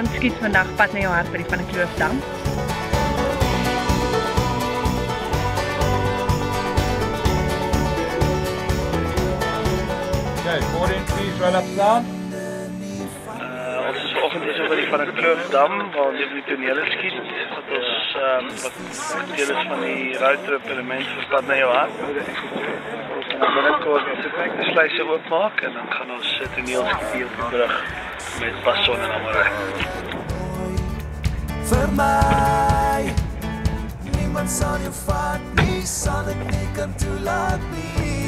ons skiet vandag pad na jou hart by die Van der Kloofdam. Okay, 14 please, run up sound. Ons is vanoggend hier so by die Van der Kloofdam waar ons die tonele skiet wat deel is van die roadtrip element vir pad na jou hart. Ons gaan binnekort die sluise oopmaak en dan gaan ons toneel skiet hier op die brug met Passon en Amore. Vir my niemand sal jou vat nie, sal ek nie kan toelaat nie.